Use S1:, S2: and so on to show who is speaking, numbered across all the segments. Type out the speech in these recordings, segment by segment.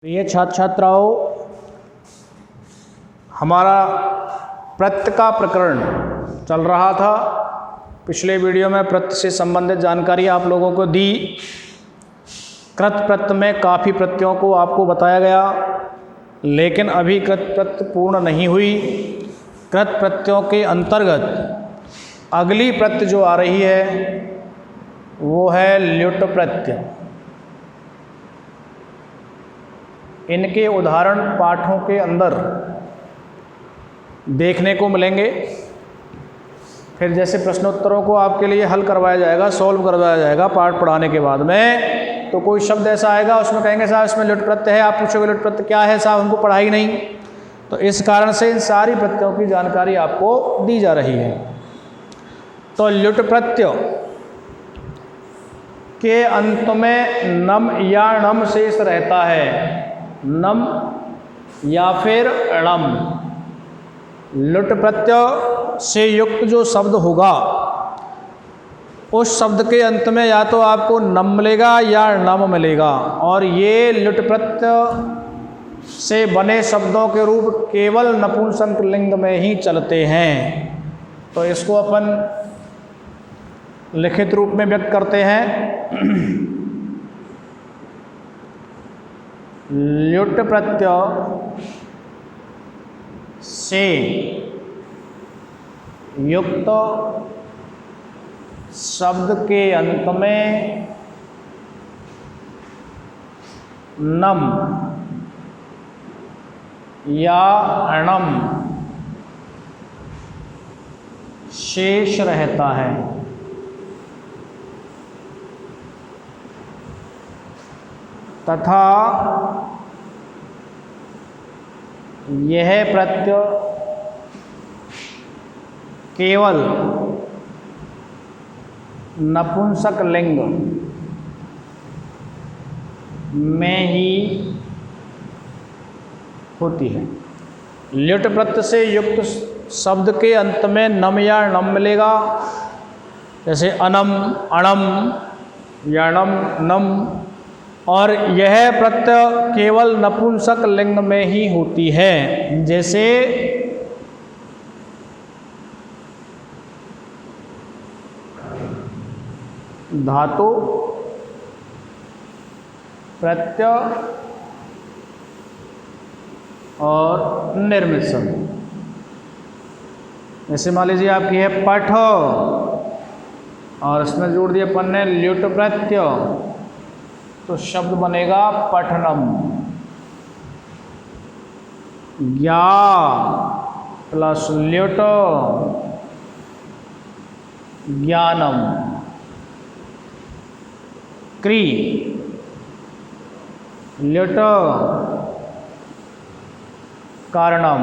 S1: प्रिय छात्र छात्राओं, हमारा प्रत्य का प्रकरण चल रहा था। पिछले वीडियो में प्रत्य से संबंधित जानकारी आप लोगों को दी। कृत प्रत्य में काफ़ी प्रत्ययों को आपको बताया गया, लेकिन अभी कृत प्रत्य पूर्ण नहीं हुई। कृत प्रत्ययों के अंतर्गत अगली प्रत्य जो आ रही है वो है ल्युट प्रत्यय। इनके उदाहरण पाठों के अंदर देखने को मिलेंगे। फिर जैसे प्रश्नोत्तरों को आपके लिए हल करवाया जाएगा, सॉल्व करवाया जाएगा पाठ पढ़ाने के बाद में, तो कोई शब्द ऐसा आएगा उसमें कहेंगे साहब इसमें ल्युट प्रत्यय है। आप पूछोगे ल्युट प्रत्यय क्या है साहब, हमको पढ़ाई नहीं। तो इस कारण से इन सारी प्रत्ययों की जानकारी आपको दी जा रही है। तो ल्युट प्रत्यय के अंत में नम या णम शेष रहता है। नम या फिर णम। लुट प्रत्यय से युक्त जो शब्द होगा उस शब्द के अंत में या तो आपको नम मिलेगा या णम मिलेगा, और ये लुट प्रत्यय से बने शब्दों के रूप केवल नपुंसक लिंग में ही चलते हैं। तो इसको अपन लिखित रूप में व्यक्त करते हैं। ल्युट प्रत्यय से युक्त शब्द के अंत में नम या णम शेष रहता है। तथा यह प्रत्यय केवल नपुंसक लिंग में ही होती है। ल्युट प्रत्यय से युक्त शब्द के अंत में नम या णम मिलेगा, जैसे अनम, अणम, यणम, नम। और यह प्रत्यय केवल नपुंसक लिंग में ही होती है, जैसे धातु प्रत्यय और निर्मित शब्द। जैसे मान लीजिए आपकी है पठ और इसमें जोड़ दिया अपन ने ल्युट प्रत्यय, तो शब्द बनेगा पठनम। ज्ञा प्लस ल्युट ज्ञानम। क्री ल्युट कारणम।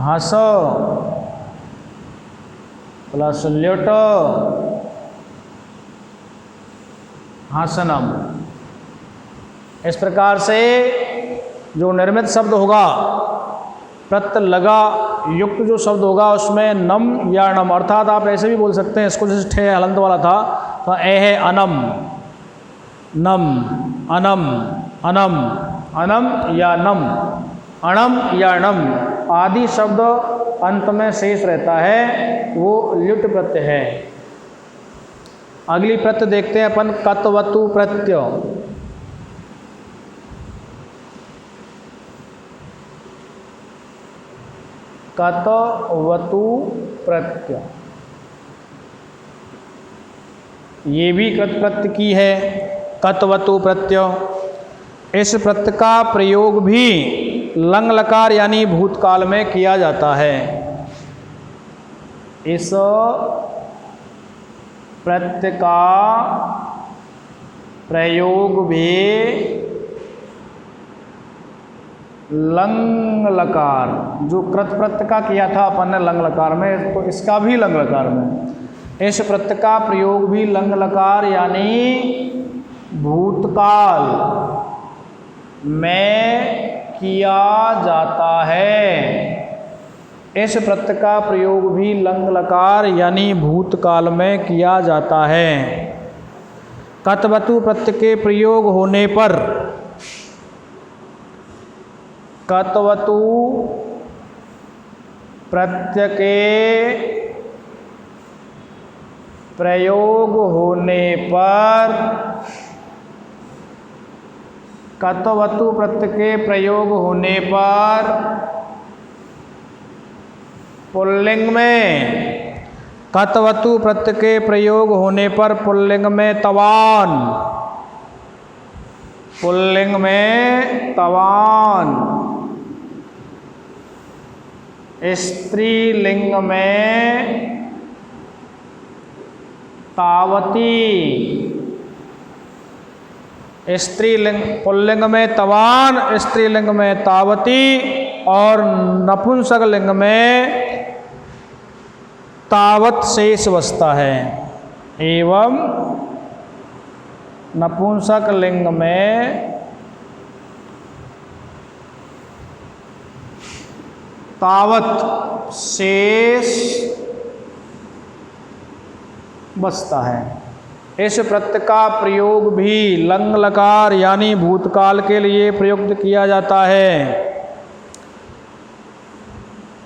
S1: हस प्लस ल्युट हासनम। इस प्रकार से जो निर्मित शब्द होगा, प्रत्यय लगा युक्त जो शब्द होगा उसमें नम या णम, अर्थात आप ऐसे भी बोल सकते हैं इसको, जैसे ठे हलंत वाला था तो ए है अनम, नम, अनम, अनम, अनम या नम, अणम या णम आदि शब्द अंत में शेष रहता है, वो ल्युट प्रत्यय है। अगली प्रत्यय देखते हैं अपन, कतवतु प्रत्यय। कतवतु प्रत्यय ये भी कृत प्रत्यय की है। कतवतु प्रत्यय, इस प्रत्यय का प्रयोग भी लंग लकार यानी भूतकाल में किया जाता है। इस प्रत्यय का प्रयोग भी लंग लकार, जो कृत प्रत्यय का किया था अपन ने लंग लकार में, तो इसका भी लंग लकार में। इस प्रत्यय का प्रयोग भी लंग लकार यानी भूतकाल में किया जाता है। इस प्रत्यय का प्रयोग भी लंग लकार यानी भूतकाल में किया जाता है। कतवतु प्रत्यय के प्रयोग होने पर, कतवतु प्रत्यय के प्रयोग होने पर, कतवतु प्रत्यय के प्रयोग होने पर पुल्लिंग में, कतवतु प्रत्यय के प्रयोग होने पर पुल्लिंग में तवान, पुल्लिंग में तवान, स्त्रीलिंग में तावती, स्त्रीलिंग, पुल्लिंग में तवान, स्त्रीलिंग में तावती और नपुंसक लिंग में तावत शेष बचता है। एवं नपुंसक लिंग में तावत शेष बचता है। इस प्रत्यय का प्रयोग भी लंग लकार यानी भूतकाल के लिए प्रयुक्त किया जाता है।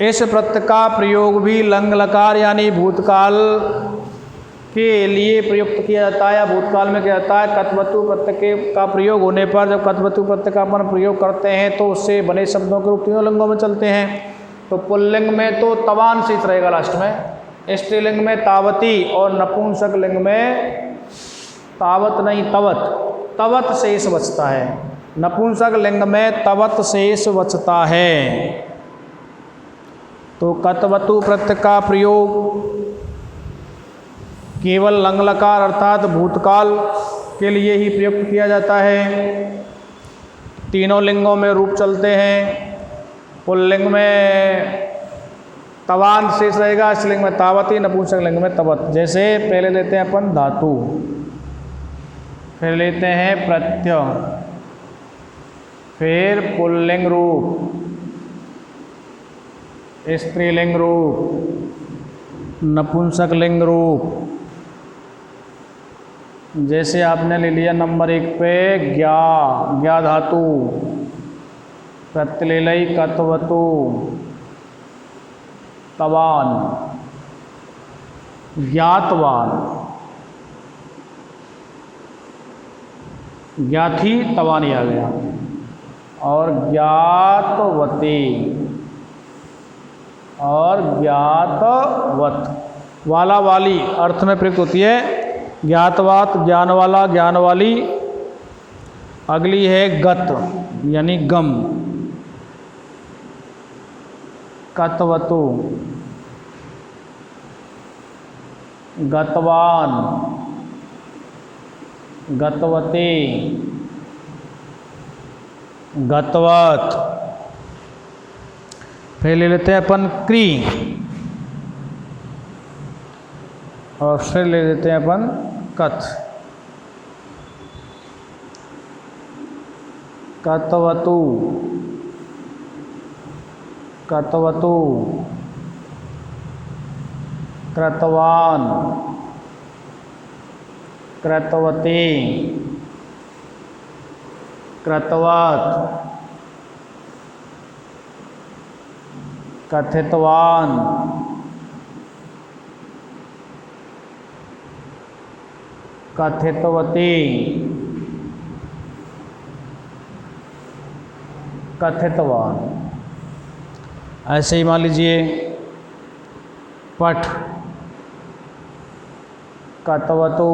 S1: इस प्रत्यय का प्रयोग भी लंग लकार यानी भूतकाल के लिए प्रयुक्त किया जाता है या भूतकाल में किया जाता है। कतवतु प्रत्यय का प्रयोग होने पर, जब कतवतु प्रत्यय का अपन प्रयोग करते हैं तो उससे बने शब्दों के रूप तीनों लिंगों में चलते हैं। तो पुल्लिंग में तो तवान शेष रहेगा लास्ट में, स्त्रीलिंग में तावती और नपुंसक लिंग में तावत नहीं तवत, तवत शेष बचता है। नपुंसक लिंग में तवत शेष बचता है। तो कतवतु प्रत्यय का प्रयोग केवल लंग लकार अर्थात भूतकाल के लिए ही प्रयुक्त किया जाता है। तीनों लिंगों में रूप चलते हैं। पुल्लिंग में तवान शेष रहेगा, स्त्रीलिंग में तावती, नपुंसक लिंग में तवत। जैसे पहले लेते हैं अपन धातु, फिर लेते हैं प्रत्यय, फिर पुल्लिंग रूप, स्त्रीलिंग रूप, नपुंसक लिंग रूप। जैसे आपने ले लिया नंबर 1 पे ज्ञा धातु, प्रत्यय ले लई कतवतु, तवान, ज्ञातवान, ज्ञाथी तवान ही आ गया, और ज्ञातवती और ज्ञातवत। वाला वाली अर्थ में प्रयुक्त होती है। ज्ञातवात ज्ञान वाला, ज्ञान वाली। अगली है गत यानी गम, कतवतु, गतवान, गतवती, गतवत। फिर ले लेते हैं अपन क्री, और फिर ले लेते हैं अपन कथ। कतवतु, कतवतु, कृतवान, कृतवती, कृतवत, कथितवान, कथितवती, कथितवान। ऐसे ही मान लीजिए पठ, कतवतु,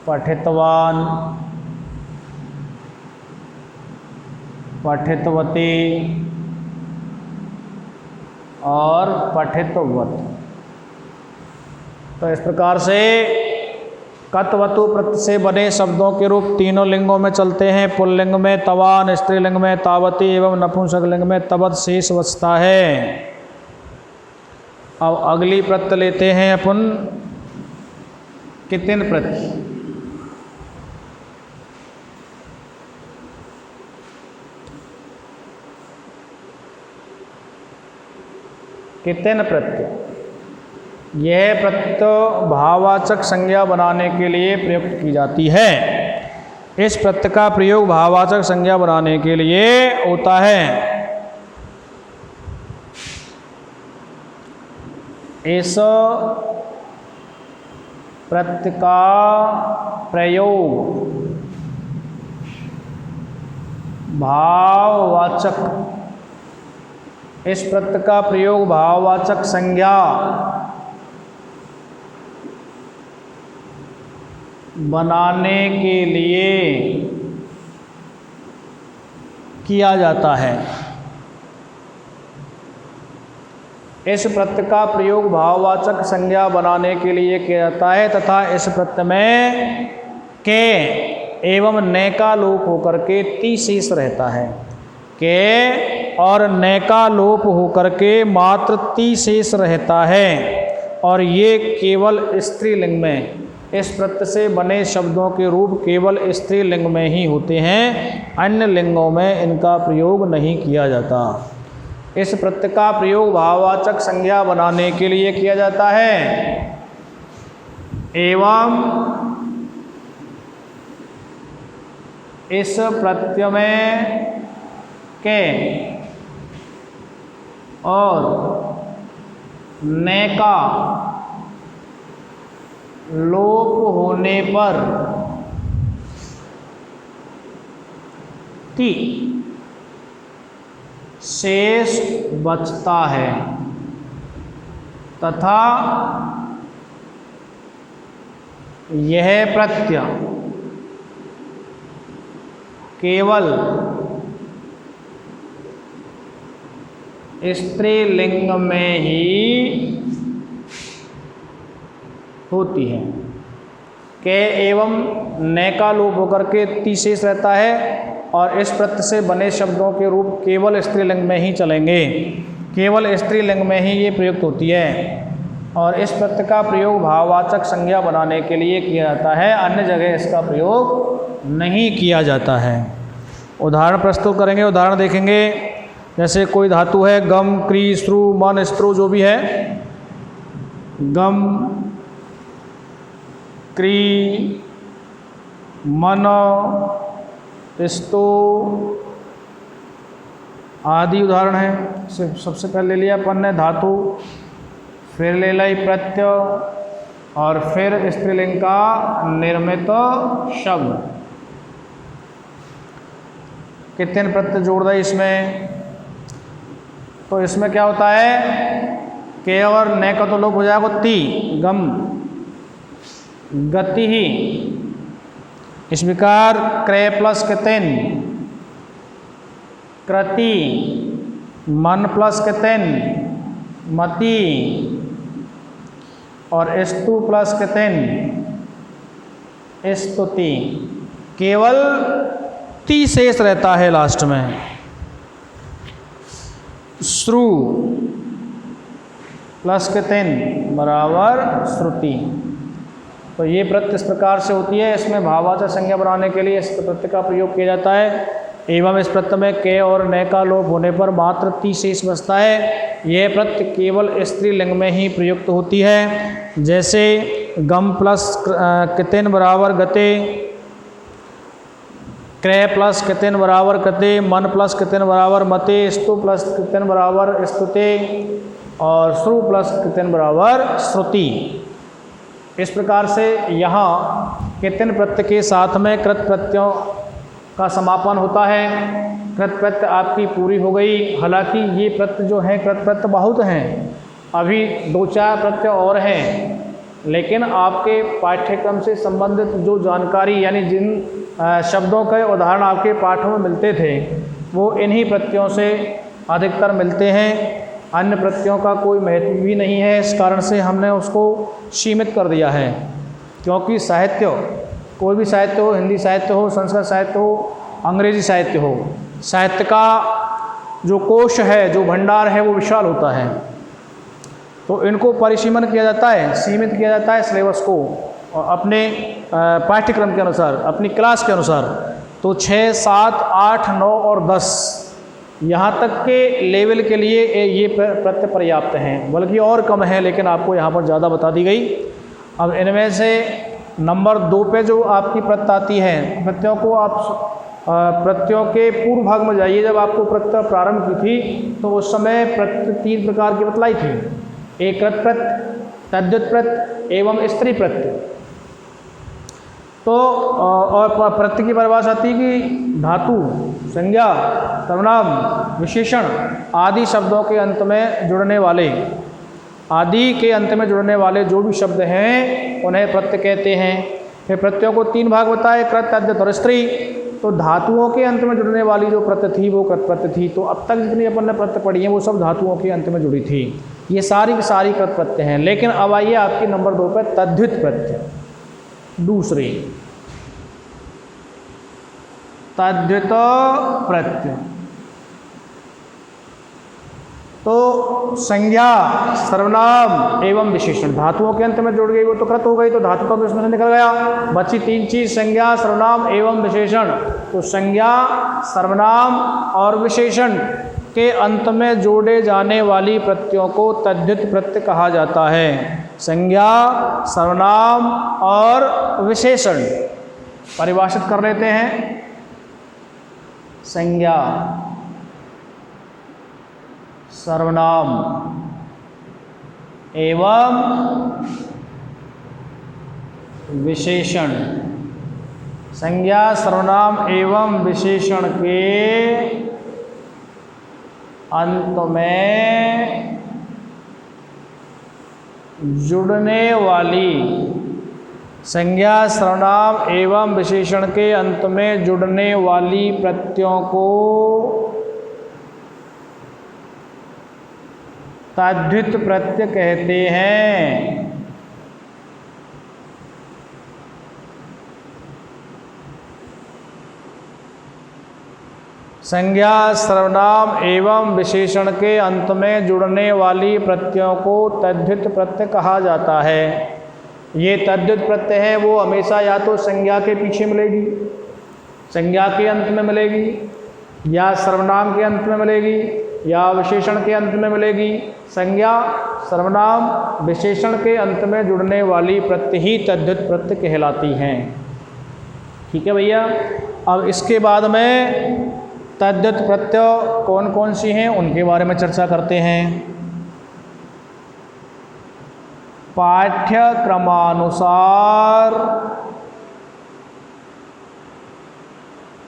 S1: पठितवान, पठितवती और पठितवत। तो इस प्रकार से कतवतु प्रत्यय से बने शब्दों के रूप तीनों लिंगों में चलते हैं। पुल्लिंग में तवान, स्त्रीलिंग में तावती एवं नपुंसक लिंग में तवत शेष बचता है। अब अगली प्रत्यय लेते हैं अपन कितिन प्रत्यय। कितिन प्रत्यय यह प्रत्यय भाववाचक संज्ञा बनाने के लिए प्रयुक्त की जाती है। इस प्रत्यय का प्रयोग भाववाचक संज्ञा बनाने के लिए होता है। इस प्रत्यय का प्रयोग भाववाचक, इस प्रत्यय का प्रयोग भाववाचक संज्ञा बनाने के लिए किया जाता है। इस प्रत्यय का प्रयोग भाववाचक संज्ञा बनाने के लिए किया जाता है तथा इस प्रत्यय में के एवं न का लोप होकर के ती शेष रहता है। के और न का लोप होकर के मात्र ती शेष रहता है और ये केवल स्त्रीलिंग में, इस प्रत्यय से बने शब्दों के रूप केवल स्त्रीलिंग में ही होते हैं, अन्य लिंगों में इनका प्रयोग नहीं किया जाता। इस प्रत्यय का प्रयोग भाववाचक संज्ञा बनाने के लिए किया जाता है एवं इस प्रत्यय में के और न का लोप होने पर ती शेष बचता है तथा यह प्रत्यय केवल स्त्रीलिंग में ही होती है। के एवं न का लोप होकर के ती शेष रहता है और इस प्रत्यय से बने शब्दों के रूप केवल स्त्रीलिंग में ही चलेंगे, केवल स्त्रीलिंग में ही ये प्रयुक्त होती है और इस प्रत्यय का प्रयोग भाववाचक संज्ञा बनाने के लिए किया जाता है, अन्य जगह इसका प्रयोग नहीं किया जाता है। उदाहरण प्रस्तुत करेंगे, उदाहरण देखेंगे। जैसे कोई धातु है गम, क्री, श्रु, मन, स्त्रु जो भी है, गम, क्री, मन, स्तु आदि उदाहरण है। सबसे पहले ले लिया अपन ने धातु, फिर ले लाई प्रत्यय और फिर स्त्रीलिंग का निर्मित शब्द। कितने प्रत्यय जोड़ दें इसमें, तो इसमें क्या होता है के और न का तो लोप हो जाएगा ती, गम, गति ही, इस प्रकार क्रय प्लस कितन, कृति, मन प्लस कितन, मति और स्तु प्लस कितन, स्तुति। केवल ती शेष रहता है लास्ट में। श्रु प्लस कितन बराबर श्रुति। तो ये प्रत्यय इस प्रकार से होती है। इसमें भाववाचक संज्ञा बनाने के लिए इस प्रत्यय का प्रयोग किया जाता है एवं इस प्रत्यय में के और न का लोप होने पर मात्र ती शेष बचता है। यह प्रत्यय केवल स्त्रीलिंग में ही प्रयुक्त होती है। जैसे गम प्लस कितन बराबर गते, क्रय प्लस कितन बराबर कृते, मन प्लस कितन बराबर मते, स्तु प्लस कितन बराबर स्तुते और श्रु प्लस कितन बराबर श्रुति। इस प्रकार से यहाँ कितन प्रत्यय के साथ में कृत प्रत्ययों का समापन होता है। कृत प्रत्यय आपकी पूरी हो गई। हालांकि ये प्रत्यय जो हैं कृत प्रत्यय बहुत हैं, अभी 2-4 प्रत्यय और हैं, लेकिन आपके पाठ्यक्रम से संबंधित जो जानकारी यानी जिन शब्दों के उदाहरण आपके पाठों में मिलते थे वो इन्हीं प्रत्ययों से अधिकतर मिलते हैं। अन्य प्रत्ययों का कोई महत्व भी नहीं है, इस कारण से हमने उसको सीमित कर दिया है। क्योंकि साहित्य, कोई भी साहित्य हो, हिंदी साहित्य हो, संस्कृत साहित्य हो, अंग्रेजी साहित्य हो, साहित्य का जो कोश है, जो भंडार है वो विशाल होता है। तो इनको परिसीमन किया जाता है, सीमित किया जाता है सिलेबस को और अपने पाठ्यक्रम के अनुसार, अपनी क्लास के अनुसार। तो 6, 7, 8, 9 और 10 यहाँ तक के लेवल के लिए ये प्रत्यय पर्याप्त हैं, बल्कि और कम है, लेकिन आपको यहाँ पर ज़्यादा बता दी गई। अब इनमें से नंबर 2 पे जो आपकी प्रत्यय आती है, प्रत्ययों को आप प्रत्ययों के पूर्व भाग में जाइए। जब आपको प्रत्यय प्रारंभ की थी तो उस समय प्रत्यय 3 प्रकार की बतलाई थी, एक कृत प्रत्यय, तद्धित प्रत्यय एवं स्त्री प्रत्यय। तो और प्रत्यय की परिभाषा थी कि धातु, संज्ञा, सर्वनाम, विशेषण आदि शब्दों के अंत में जुड़ने वाले, आदि के अंत में जुड़ने वाले जो भी शब्द हैं उन्हें प्रत्यय कहते हैं। फिर प्रत्ययों को 3 भाग बताए, कृत, तद्धित और स्त्री। तो धातुओं के अंत में जुड़ने वाली जो प्रत्यय थी वो कृत प्रत्यय थी। तो अब तक जितनी अपन ने प्रत्यय पढ़ी हैं वो सब धातुओं के अंत में जुड़ी थी। ये सारी की सारी कृत प्रत्यय हैं। लेकिन अब आइए आपकी नंबर 2 पर तद्धित प्रत्यय, दूसरी तद्धित प्रत्यय। तो संज्ञा, सर्वनाम एवं विशेषण धातुओं के अंत में जुड़ गई, वो तो कृत हो गई, तो धातु तो इसमें से निकल गया। बची 3 चीज, संज्ञा, सर्वनाम एवं विशेषण। तो संज्ञा, सर्वनाम और विशेषण के अंत में जोड़े जाने वाली प्रत्ययों को तद्धित प्रत्यय कहा जाता है। संज्ञा, सर्वनाम और विशेषण परिभाषित कर लेते हैं। संज्ञा, सर्वनाम एवं विशेषण। संज्ञा, सर्वनाम एवं विशेषण के अंत में जुड़ने वाली, संज्ञा, सर्वनाम एवं विशेषण के अंत में जुड़ने वाली प्रत्ययों को तद्धित प्रत्यय कहते हैं। संज्ञा, सर्वनाम एवं विशेषण के अंत में जुड़ने वाली प्रत्ययों को तद्धित प्रत्यय कहा जाता है। ये तद्धित प्रत्यय है वो हमेशा या तो संज्ञा के पीछे मिलेगी, संज्ञा के अंत में मिलेगी, या सर्वनाम के अंत में मिलेगी, या विशेषण के अंत में मिलेगी। संज्ञा, सर्वनाम, विशेषण के अंत में जुड़ने वाली प्रत्यय ही तद्धित प्रत्यय कहलाती हैं। ठीक है भैया। अब इसके बाद में तद्धित प्रत्यय कौन कौन सी हैं उनके बारे में चर्चा करते हैं। पाठ्यक्रमानुसार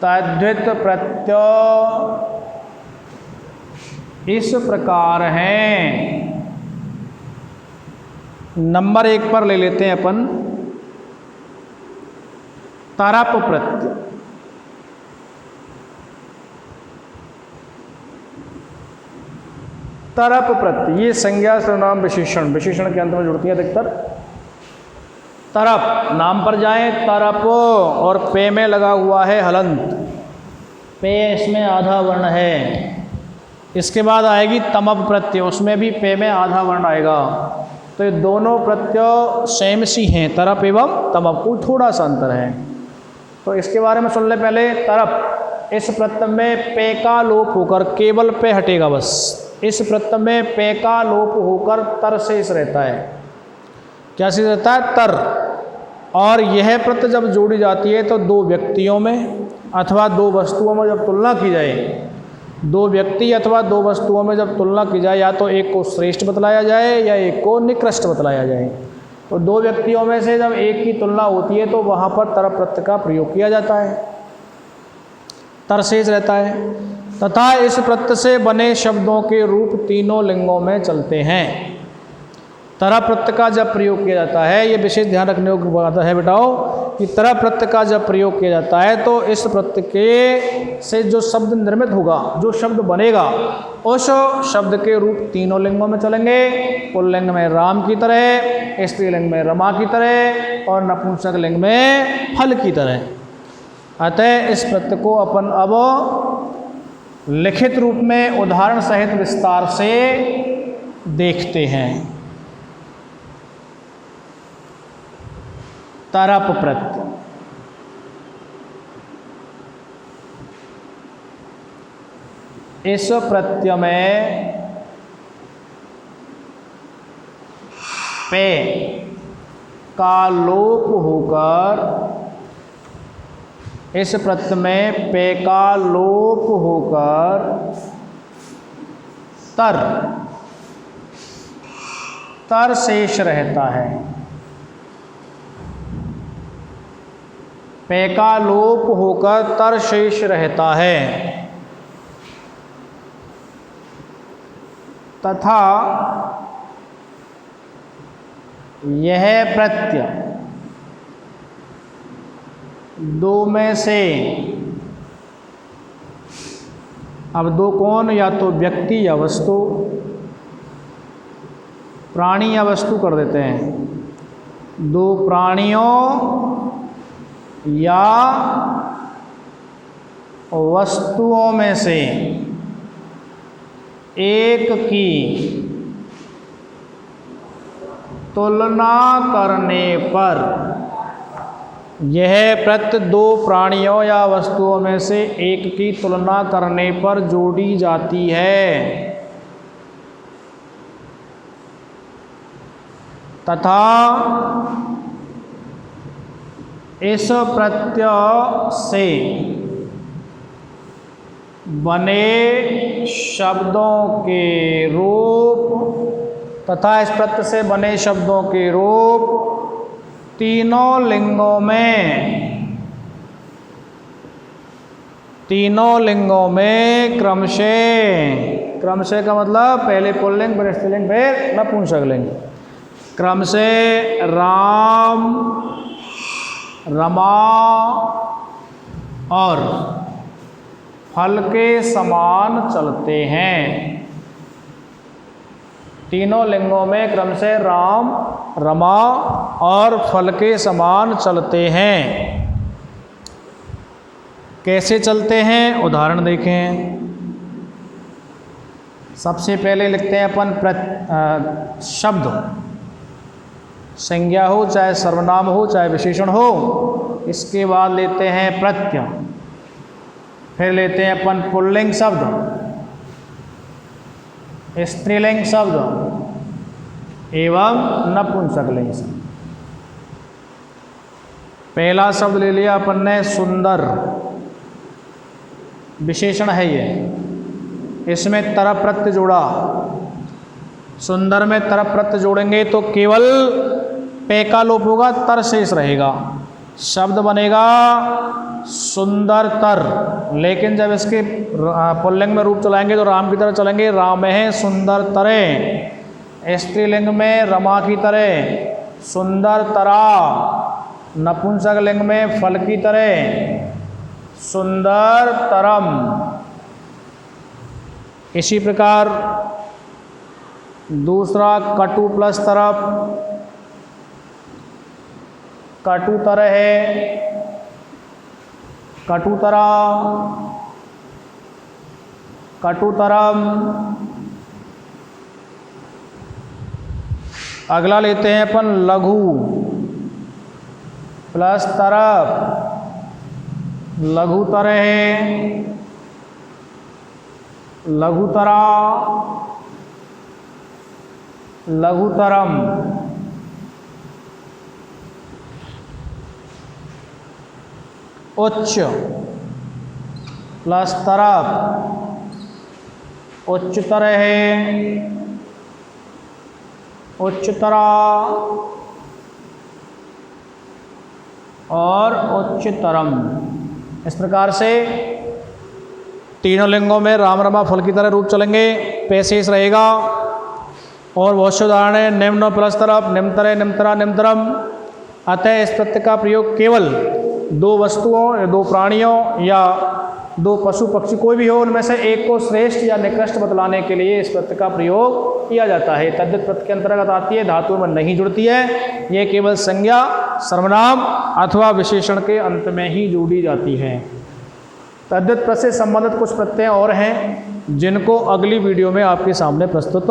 S1: तद्धित प्रत्यय इस प्रकार हैं। नंबर 1 पर ले लेते हैं अपन तरप प्रत्यय। तरप प्रत्यय ये संज्ञा, सर्वनाम, विशेषण, विशेषण के अंत में जुड़ती है अधिकतर। तरप, नाम पर जाएं, तरप और पे में लगा हुआ है हलंत, पे इसमें आधा वर्ण है। इसके बाद आएगी तमप प्रत्यय, उसमें भी पे में आधा वर्ण आएगा। तो ये दोनों प्रत्यय सेम सी हैं, तरप एवं तमप, को थोड़ा सा अंतर है। तो इसके बारे में सुन ले पहले। तरप, इस प्रत्यय में पे का लोप होकर केवल पे हटेगा बस। इस प्रत्यय में पे का लोप होकर तर शेष रहता है। क्या शेष रहता है? तर। और यह प्रत्यय जब जोड़ी जाती है तो 2 व्यक्तियों में अथवा 2 वस्तुओं में जब तुलना की जाए, 2 व्यक्ति अथवा 2 वस्तुओं में जब तुलना की जाए, या तो एक को श्रेष्ठ बतलाया जाए या एक को निकृष्ट बतलाया जाए। तो 2 व्यक्तियों में से जब एक की तुलना होती है तो वहाँ पर तरप प्रत्यय का प्रयोग किया जाता है, तर शेष रहता है। तथा इस प्रत्यय से बने शब्दों के रूप तीनों लिंगों में चलते हैं। तरप प्रत्यय का जब प्रयोग किया जाता है, ये विशेष ध्यान रखने योग्य बात है बेटाओ, कि तरप प्रत्यय का जब प्रयोग किया जाता है तो इस प्रत्यय के से जो शब्द निर्मित होगा, जो शब्द बनेगा, उस शब्द के रूप तीनों लिंगों में चलेंगे। पुल्लिंग में राम की तरह, स्त्रीलिंग में रमा की तरह और नपुंसक लिंग में फल की तरह। अतः इस प्रत्यय को अपन अब लिखित रूप में उदाहरण सहित विस्तार से देखते हैं। तरप प्रत्यय, इस प्रत्यय में पे का लोप होकर, इस प्रत्यय में पे का लोप होकर तर शेष रहता है। पे का लोप होकर तर शेष रहता है तथा यह प्रत्यय दो में से, अब दो कौन, या तो व्यक्ति या वस्तु, प्राणी या वस्तु कर देते हैं, दो प्राणियों या वस्तुओं में से एक की तुलना करने पर, यह प्रत्यय दो प्राणियों या वस्तुओं में से एक की तुलना करने पर जोड़ी जाती है तथा इस प्रत्यय से बने शब्दों के रूप, तथा इस प्रत्यय से बने शब्दों के रूप तीनों लिंगों में क्रमशः का मतलब पहले पुल्लिंग फिर स्त्रीलिंग फिर नपुंसकलिंग, क्रमशः राम, रमा और फल के समान चलते हैं। तीनों लिंगों में क्रमशः राम, रमा और फल के समान चलते हैं। कैसे चलते हैं, उदाहरण देखें। सबसे पहले लिखते हैं अपन शब्द, संज्ञा हो चाहे सर्वनाम हो चाहे विशेषण हो, इसके बाद लेते हैं प्रत्यय, फिर लेते हैं अपन पुल्लिंग शब्द, स्त्रीलिंग शब्द एवं नपुंसकलिंग शब्द। पहला शब्द ले लिया अपन ने सुंदर, विशेषण है ये, इसमें तरफ प्रत्यय जोड़ा, सुंदर में तरफ प्रत्यय जोड़ेंगे तो केवल पे का लोप होगा, तर शेष रहेगा, शब्द बनेगा सुंदर तर। लेकिन जब इसके पुल्लिंग में रूप चलाएंगे तो राम की तरह चलेंगे, राम है सुंदर तरे। स्त्रीलिंग में रमा की तरह सुंदर तरा, नपुंसक लिंग में फल की तरह सुंदर तरम। इसी प्रकार दूसरा कटु प्लस तरफ, कटुतर है, कटुतरा, कटुतरम। अगला लेते हैं अपन लघु प्लस तरफ, लघुतर है, लघुतरा, लघुतरम। उच्च प्लस तरफ, उच्चतर है, उच्चतरा और उच्चतरम। इस प्रकार से तीनों लिंगों में राम रमा फल की तरह रूप चलेंगे, पे शेष रहेगा। और बहुत से उदाहरण है, निम्न प्लस तरफ, निम्नतरे, निम्नतरा, निम्नतरम। अतः इस प्रत्यय का प्रयोग केवल दो वस्तुओं, दो प्राणियों या दो पशु पक्षी कोई भी हो, उनमें से एक को श्रेष्ठ या निकृष्ट बतलाने के लिए इस प्रत्यय का प्रयोग किया जाता है। तद्धित प्रत्यय के अंतर्गत आती है, धातुओं में नहीं जुड़ती है, ये केवल संज्ञा, सर्वनाम अथवा विशेषण के अंत में ही जोड़ी जाती है। तद्धित प्रत्यय से संबंधित कुछ प्रत्यय और हैं जिनको अगली वीडियो में आपके सामने प्रस्तुत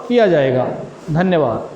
S1: किया जाएगा। धन्यवाद।